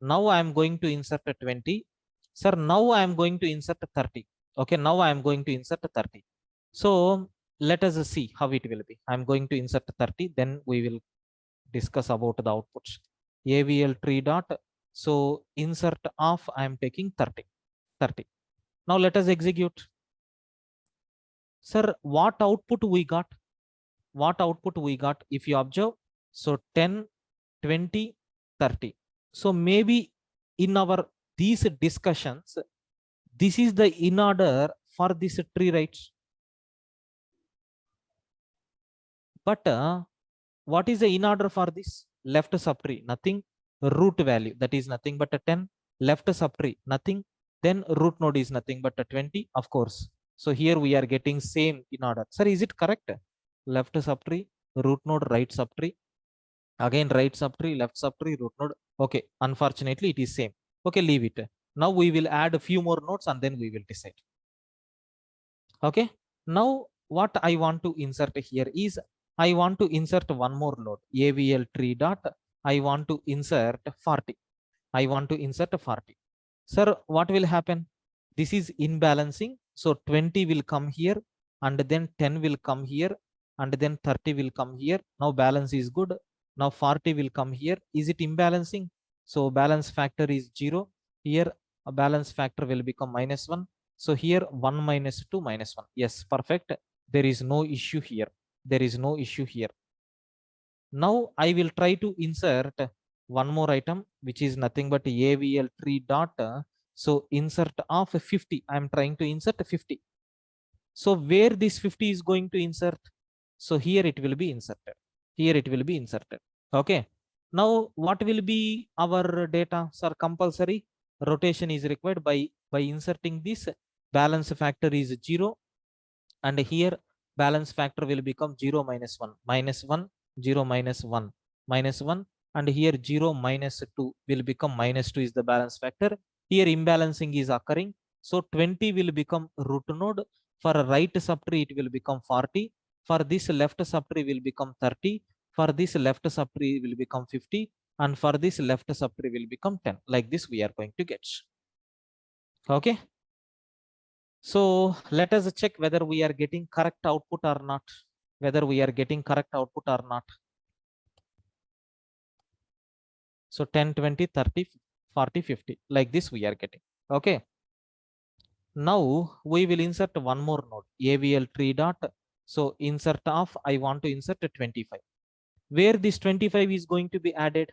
Now I am going to insert a 20. Sir, now I am going to insert a 30. Okay, now I am going to insert a 30. So let us see how it will be. I am going to insert 30, then we will discuss about the outputs. AVL tree dot. So insert of I am taking 30. 30. Now let us execute. Sir, what output we got? What output we got? If you observe, so 10, 20, 30. So maybe in our these discussions, this is the in order for this tree, right? But what is the in order for this? Left subtree, nothing. Root value, that is nothing but a 10. Left subtree, nothing. Then root node is nothing but a 20, of course. So here we are getting same in order. Sir, is it correct? Left subtree, root node, right subtree. Again, right subtree, left subtree, root node. Okay, unfortunately, it is same. Okay, leave it. Now we will add a few more nodes and then we will decide. Okay, now what I want to insert here is I want to insert one more node, AVL tree dot. I want to insert 40. I want to insert 40. Sir, what will happen? This is imbalancing. So 20 will come here and then 10 will come here and then 30 will come here. Now balance is good. Now 40 will come here. Is it imbalancing? So balance factor is 0. Here a balance factor will become -1. So here 1 minus 2 minus 1. Yes, perfect. There is no issue here. There is no issue here. Now I will try to insert one more item, which is nothing but AVL tree dot. So insert of 50. I'm trying to insert 50. So where this 50 is going to insert? So here it will be inserted. Here it will be inserted. Okay. Now what will be our data? Sir, compulsory rotation is required by inserting this. Balance factor is 0. And here balance factor will become 0 minus 1 minus 1 0 minus 1 minus 1, and here 0 minus 2 will become -2 is the balance factor. Here imbalancing is occurring, so 20 will become root node. For a right subtree it will become 40. For this left subtree will become 30. For this left subtree will become 50, and for this left subtree will become 10. Like this we are going to get. Okay, so let us check whether we are getting correct output or not. Whether we are getting correct output or not. So 10, 20, 30, 40, 50. Like this we are getting. Okay. Now we will insert one more node. AVL tree dot. So insert of, I want to insert 25. Where this 25 is going to be added?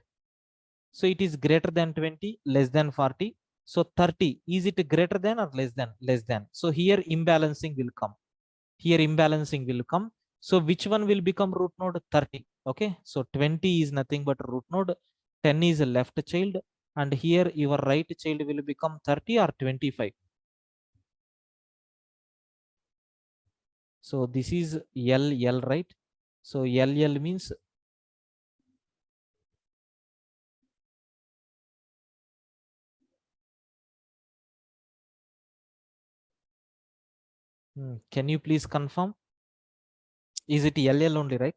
So it is greater than 20, less than 40. So 30, is it greater than or less than? Less than. So here imbalancing will come. Here imbalancing will come. So which one will become root node? 30. Okay. So 20 is nothing but root node. 10 is a left child. and here your right child will become 30 or 25. So this is LL, right? So LL means can you please confirm? Is it LL only, right?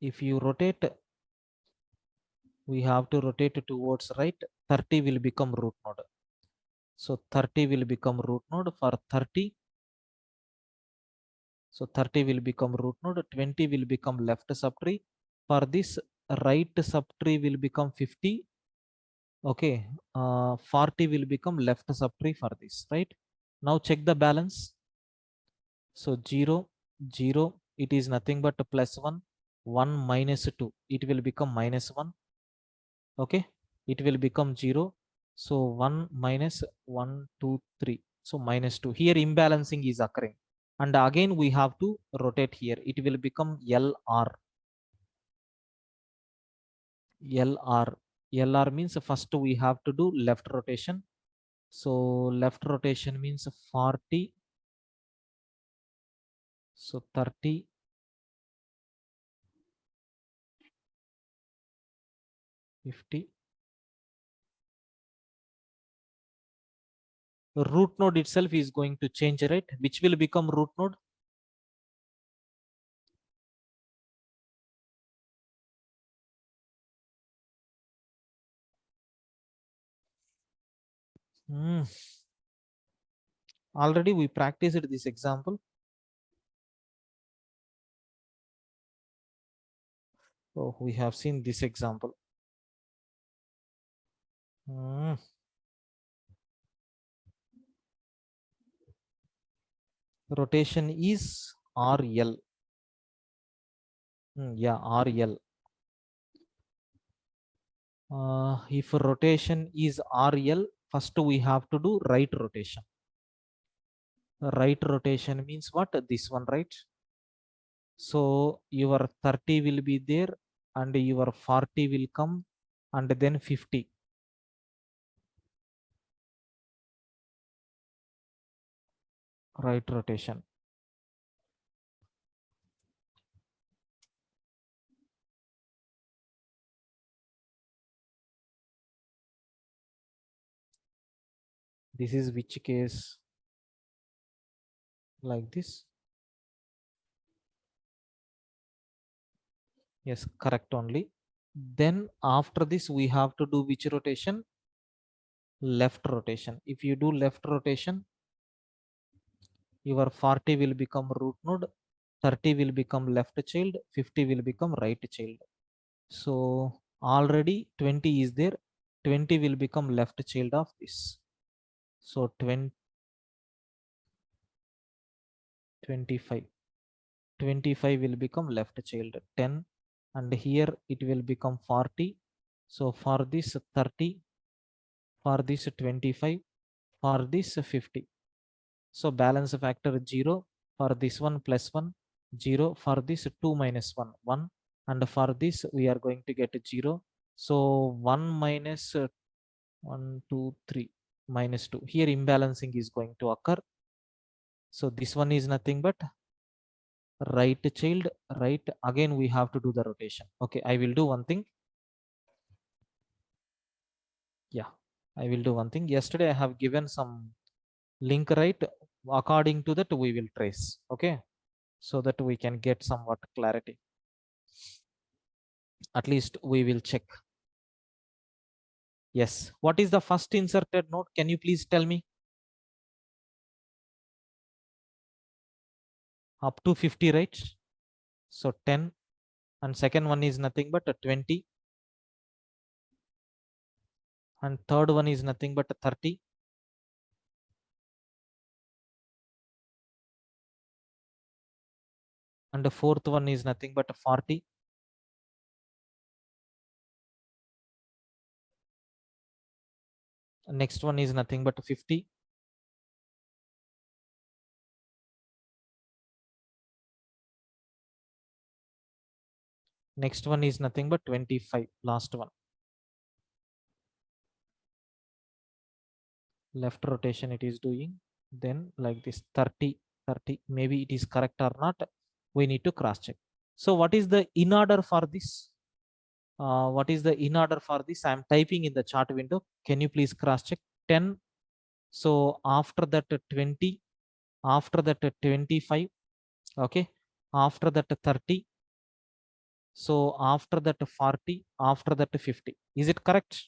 If you rotate, we have to rotate towards right. 30 will become root node. So 30 will become root node for 30. So 30 will become root node. 20 will become left subtree. For this, right subtree will become 50. Okay. 40 will become left subtree for this, right? Now check the balance. So 0, 0, it is nothing but a plus 1. 1 minus 2, it will become minus 1. Okay. It will become 0. So 1 minus 1, 2, 3. So minus 2. Here imbalancing is occurring. And again we have to rotate here. It will become LR. LR. LR means first we have to do left rotation. So left rotation means 40. So 30, 50. Root node itself is going to change, right? Which will become root node? Already we practiced this example. Oh, we have seen this example. Rotation is RL. Yeah, RL. If rotation is RL, first we have to do right rotation. Right rotation means what? This one, right? So your 30 will be there and your 40 will come and then 50. Right rotation. This is which case? Like this? Yes, correct only. Then after this we have to do which rotation? Left rotation. If you do left rotation, your 40 will become root node, 30 will become left child, 50 will become right child. So already 20 is there, 20 will become left child of this. So 20, 25, 25 will become left child, 10, and here it will become 40. So for this 30, for this 25, for this 50. So balance factor 0, for this one plus 1, 0, for this 2 minus 1, 1, and for this we are going to get 0. So 1 minus 1, 2, 3, minus 2. Here imbalancing is going to occur. So this one is nothing but right child, right. Again we have to do the rotation. Okay, I will do one thing. Yeah, I will do one thing. Yesterday I have given some link, right? According to that we will trace. Okay, so that we can get somewhat clarity. At least we will check. Yes. What is the first inserted node? Can you please tell me? Up to 50, right? So 10. And second one is nothing but a 20. And third one is nothing but a 30. And the fourth one is nothing but a 40. Next one is nothing but a 50. Next one is nothing but 25, last one. Left rotation it is doing. Then like this 30, 30, maybe it is correct or not. We need to cross check. So what is the in order for this? What is the in order for this? I'm typing in the chart window. Can you please cross check? 10. So after that 20, after that 25, okay. After that 30. So after that 40, after that 50. Is it correct?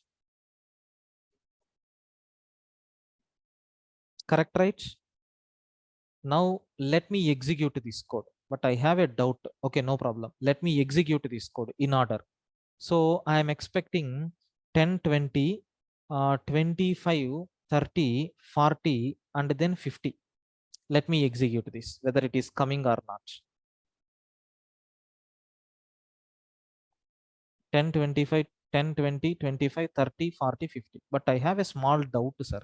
Correct, right? Now let me execute this code, but I have a doubt. Okay, no problem. Let me execute this code in order. So I am expecting 10, 20, 25, 30, 40, and then 50. Let me execute this, whether it is coming or not. 10, 25, 10, 20, 25, 30, 40, 50. But I have a small doubt, sir.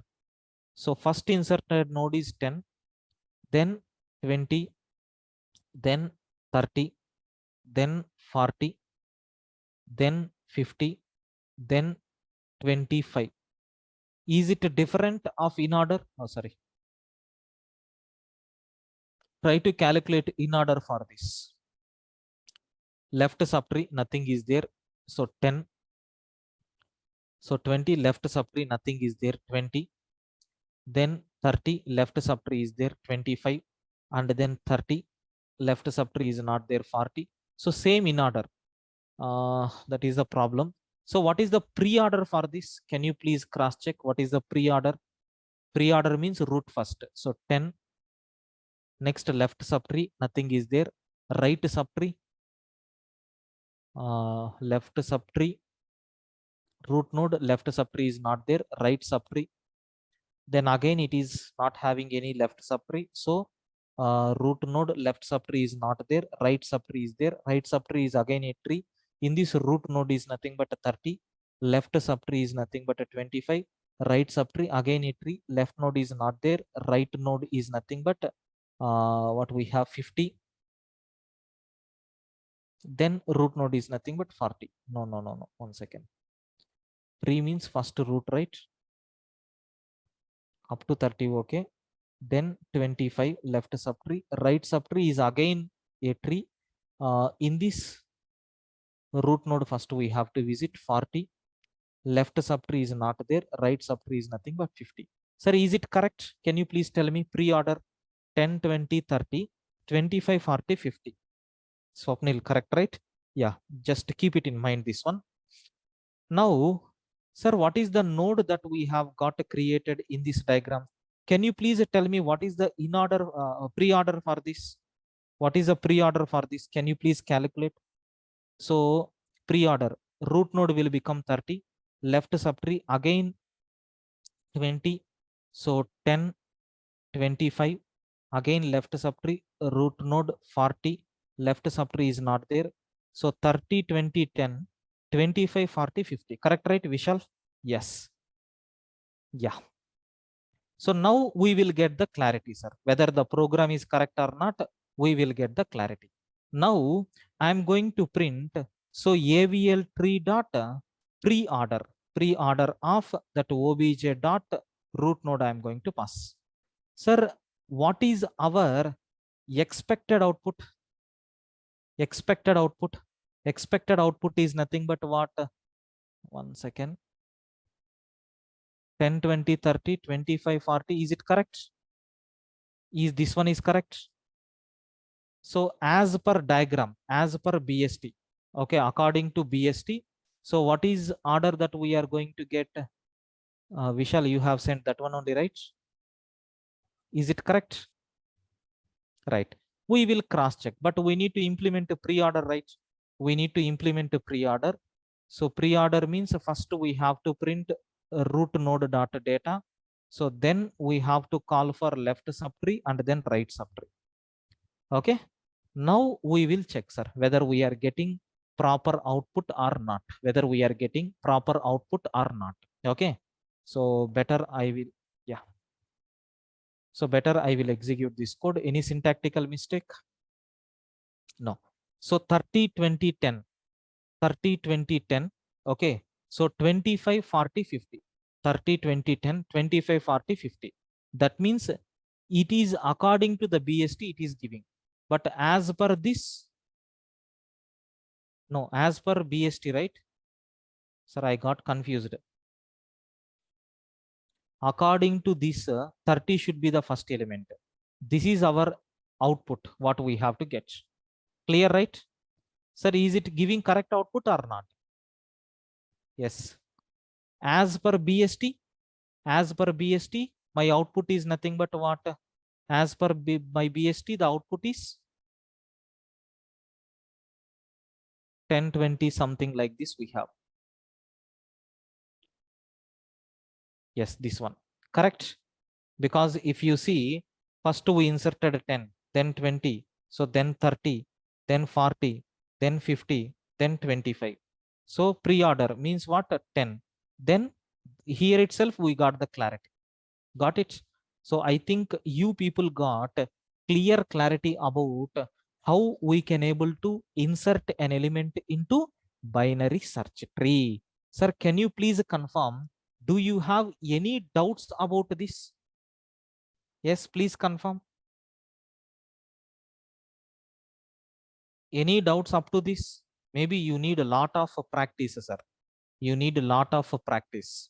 So first inserted node is 10, then 20, then 30, then 40, then 50, then 25. Is it different of in order? Oh, sorry. Try to calculate in order for this. Left subtree, nothing is there. So 10. So 20 left subtree, nothing is there. 20. Then 30 left subtree is there. 25. And then 30 left subtree is not there. 40. So same in order. That is the problem. So what is the pre-order for this? Can you please cross check what is the pre-order? Pre-order means root first. So 10. Next left subtree, nothing is there. Right subtree, left subtree, root node, left subtree is not there. Right subtree, then again it is not having any left subtree. So root node, left subtree is not there. Right subtree is there. Right subtree is again a tree. In this root node is nothing but a 30. Left subtree is nothing but a 25. Right subtree again a tree. Left node is not there. Right node is nothing but what we have 50. Then root node is nothing but 40. No, no, no, no. 1 second. Pre means first root, right? Up to 30, okay. Then 25 left subtree. Right subtree is again a tree. In this root node, first we have to visit 40. Left subtree is not there. Right subtree is nothing but 50. Sir, is it correct? Can you please tell me pre-order 10, 20, 30, 25, 40, 50. Swapnil, correct, right? Yeah, just keep it in mind, this one. Now, sir, what is the node that we have got created in this diagram? Can you please tell me what is the in order pre-order for this? What is the pre-order for this? Can you please calculate? So pre-order root node will become 30, left subtree again 20. So 10, 25, again left subtree, root node 40, left subtree is not there. So 30, 20, 10, 25, 40, 50. Correct, right, Vishal? Yes. Yeah. So now we will get the clarity, sir. Whether the program is correct or not, we will get the clarity. Now I'm going to print. So AVL tree dot pre-order of that obj dot root node I'm going to pass. Sir, what is our expected output? Expected output. Expected output is nothing but what? 1 second. 10, 20, 30, 25, 40. Is it correct? Is this one is correct? So as per diagram, as per BST, okay, according to BST, so what is order that we are going to get? Vishal, you have sent that one only, right? Is it correct? Right. We will cross check, but we need to implement a pre-order, right? We need to implement a pre-order. So pre-order means first we have to print root node dot data. So then we have to call for left subtree and then right subtree. Okay. Now we will check, sir, whether we are getting proper output or not. Whether we are getting proper output or not. Okay. So better I will, yeah. So better I will execute this code. Any syntactical mistake? No. So 30, 20, 10. 30, 20, 10. Okay. So 25, 40, 50. 30, 20, 10, 25, 40, 50. That means it is according to the BST it is giving. But as per this, no, as per BST, right? Sir, I got confused. According to this, 30 should be the first element. This is our output, what we have to get. Clear, right? Sir, is it giving correct output or not? Yes. As per BST, my output is nothing but what? As per my BST, the output is 10, 20, something like this we have. Yes, this one. Correct. Because if you see, first we inserted 10, then 20, so then 30, then 40, then 50, then 25. So pre-order means what? 10. Then here itself we got the clarity. Got it? So I think you people got clear clarity about how we can able to insert an element into binary search tree. Sir, can you please confirm? Do you have any doubts about this? Yes, please confirm. Any doubts up to this? Maybe you need a lot of practice, sir. You need a lot of practice.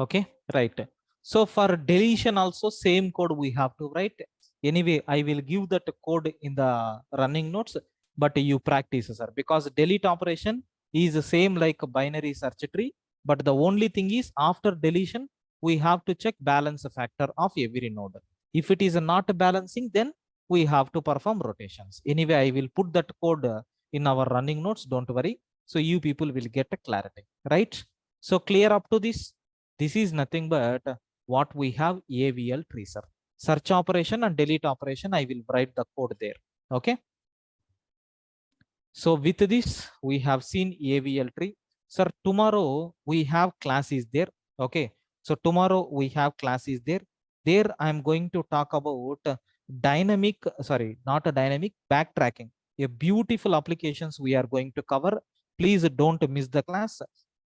Okay, right. So for deletion also same code we have to write. Anyway, I will give that code in the running notes, but you practice, sir, because delete operation is the same like a binary search tree, but the only thing is after deletion we have to check balance factor of every node. If it is not balancing, then we have to perform rotations. Anyway, I will put that code in our running notes, don't worry. So you people will get a clarity, right? So clear up to this? This is nothing but what we have AVL tree, sir. Search operation and delete operation, I will write the code there. Okay. So with this, we have seen AVL tree. Sir, tomorrow we have classes there. Okay. So tomorrow we have classes there. There I'm going to talk about dynamic, sorry, not a dynamic, backtracking. A beautiful applications we are going to cover. Please don't miss the class.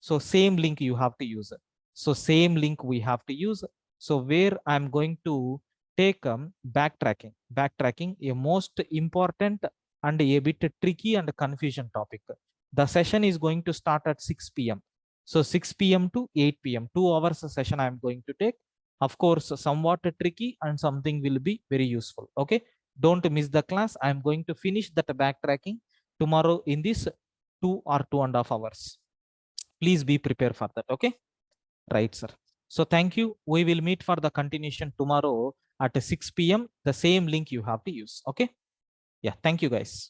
So same link you have to use. So same link we have to use. So where I'm going to take backtracking, a most important and a bit tricky and confusion topic. The session is going to start at 6 p.m. So 6 p.m. to 8 p.m. 2 hours session I am going to take. Of course, somewhat tricky and something will be very useful. Okay. Don't miss the class. I am going to finish that backtracking tomorrow in this 2 or 2.5 hours. Please be prepared for that. Okay. Right, sir. So thank you. We will meet for the continuation tomorrow at 6 p.m. The same link you have to use. Okay. Yeah. Thank you, guys.